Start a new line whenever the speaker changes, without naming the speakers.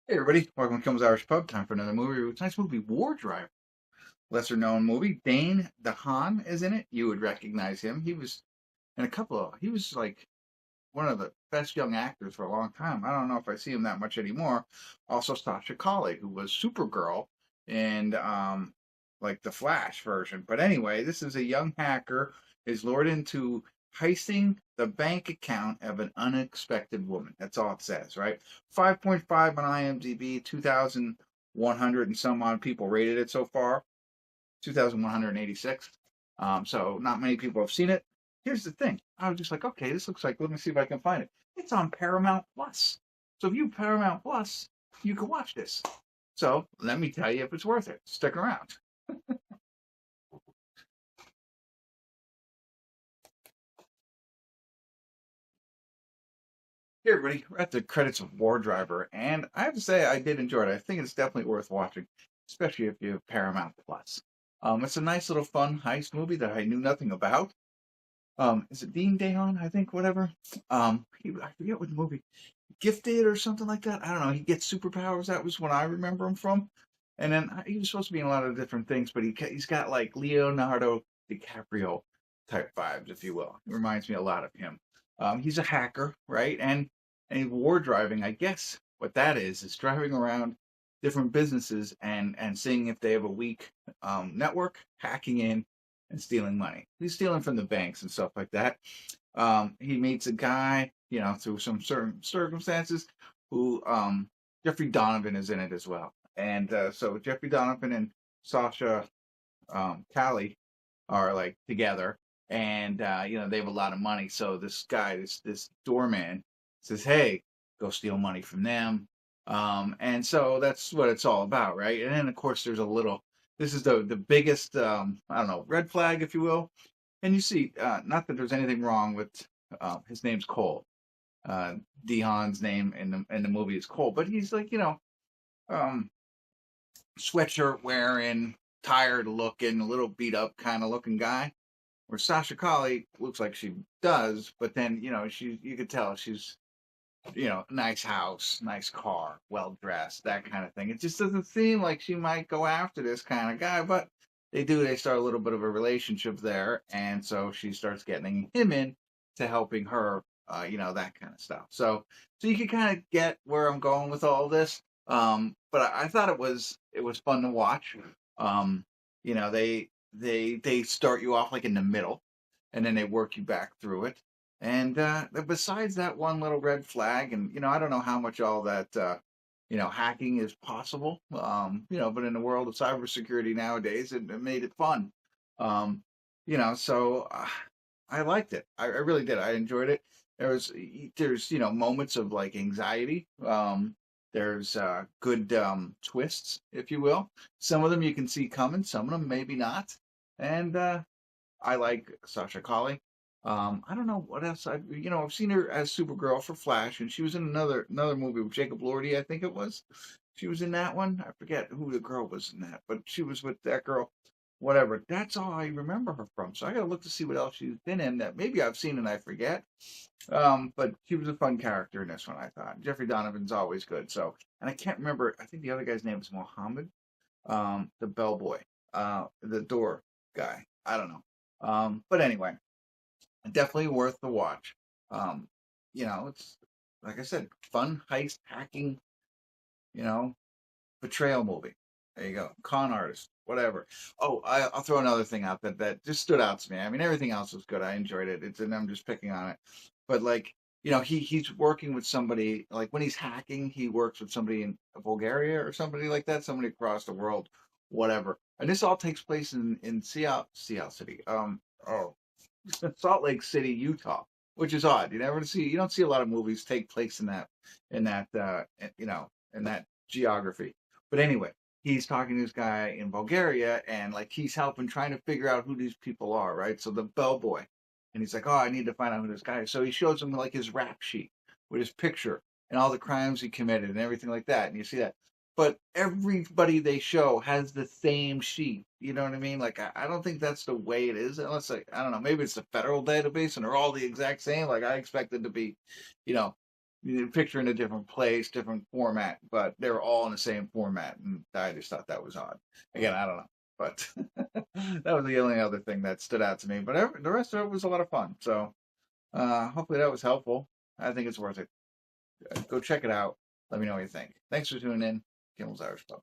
Hey everybody, welcome to Kimmel's Irish Pub. Time for another movie. It's a nice movie, Wardriver. Lesser known movie. Dane DeHaan is in it. You would recognize him. He was in a couple of. He was like one of the best young actors for a long time. I don't know if I see him that much anymore. Also, Sasha Calle, who was Supergirl in like the Flash version. But anyway, this is a young hacker is lured into heisting the bank account of an unexpected woman. That's all it says, right? 5.5 on IMDb, 2,100 and some odd people rated it so far. 2,186. So not many people have seen it. Here's the thing. I was just like, okay, this looks like, let me see if I can find it. It's on Paramount Plus. So if you have Paramount Plus, you can watch this. So let me tell you if it's worth it. Stick around. Hey everybody, we're at the credits of Wardriver, and I have to say I did enjoy it. I think it's definitely worth watching, especially if you have Paramount Plus. It's a nice little fun heist movie that I knew nothing about. Is it DeHaan? I think whatever. I forget what movie, Gifted or something like that. I don't know. He gets superpowers. That was when I remember him from. And then he was supposed to be in a lot of different things, but he's got like Leonardo DiCaprio type vibes, if you will. It reminds me a lot of him. He's a hacker, right? And war driving. I guess what that is driving around different businesses and seeing if they have a weak network, hacking in and stealing money. He's stealing from the banks and stuff like that. He meets a guy, through some certain circumstances, who Jeffrey Donovan is in it as well. And so Jeffrey Donovan and Sasha Calle are like together, and they have a lot of money. So this guy, this doorman, says, "Hey, go steal money from them." And so that's what it's all about, right? And then of course there's a little. This is the biggest I don't know, red flag, if you will. And you see, not that there's anything wrong with his name's Cole. DeHaan's name in the movie is Cole, but he's like, um, sweatshirt wearing, tired looking, a little beat up kind of looking guy. Where Sasha Calle looks like she does, but then you could tell she's nice house, nice car, well dressed, that kind of thing. It just doesn't seem like she might go after this kind of guy, but they do. They start a little bit of a relationship there, and so she starts getting him in to helping her, that kind of stuff. So you can kind of get where I'm going with all this. But I thought it was fun to watch. Um, they start you off like in the middle, and then they work you back through it. And besides that one little red flag, and I don't know how much all that hacking is possible, but in the world of cybersecurity nowadays, it made it fun. Um, so I liked it. I really did. I enjoyed it. There's moments of like anxiety. There's good twists, if you will. Some of them you can see coming, some of them maybe not. And I like Sasha Calle. I don't know what else I've seen her as Supergirl for Flash, and she was in another movie with Jacob Lordy, I think it was. She was in that one. I forget who the girl was in that, but she was with that girl. Whatever. That's all I remember her from. So I gotta look to see what else she's been in that maybe I've seen and I forget. But she was a fun character in this one, I thought. Jeffrey Donovan's always good. So, and I can't remember. I think the other guy's name is Mohammed, the bellboy, the door guy. I don't know. But anyway, definitely worth the watch. Um, it's like I said, fun heist hacking, you know, betrayal movie. There you go, con artist, whatever. Oh, I'll throw another thing out that just stood out to me. I mean, everything else was good. I enjoyed it. And I'm just picking on it, but like he's working with somebody. Like when he's hacking, he works with somebody in Bulgaria or somebody like that, somebody across the world, whatever. And this all takes place in Seattle City. Oh, Salt Lake City, Utah, which is odd. You don't see a lot of movies take place in that geography. But anyway, he's talking to this guy in Bulgaria, and like he's helping trying to figure out who these people are, right? So the bellboy, and he's like, oh, I need to find out who this guy is. So he shows him like his rap sheet with his picture and all the crimes he committed and everything like that, and you see that. But everybody they show has the same sheet. You know what I mean? Like I don't think that's the way it is, unless I don't know, maybe it's the federal database and they're all the exact same. Like I expected to be, you know, picture in a different place, different format, but they were all in the same format, and I just thought that was odd. Again, I don't know, but that was the only other thing that stood out to me. But the rest of it was a lot of fun. So hopefully that was helpful. I think it's worth it. Go check it out. Let me know what you think. Thanks for tuning in. Kimmel's Irish Pub.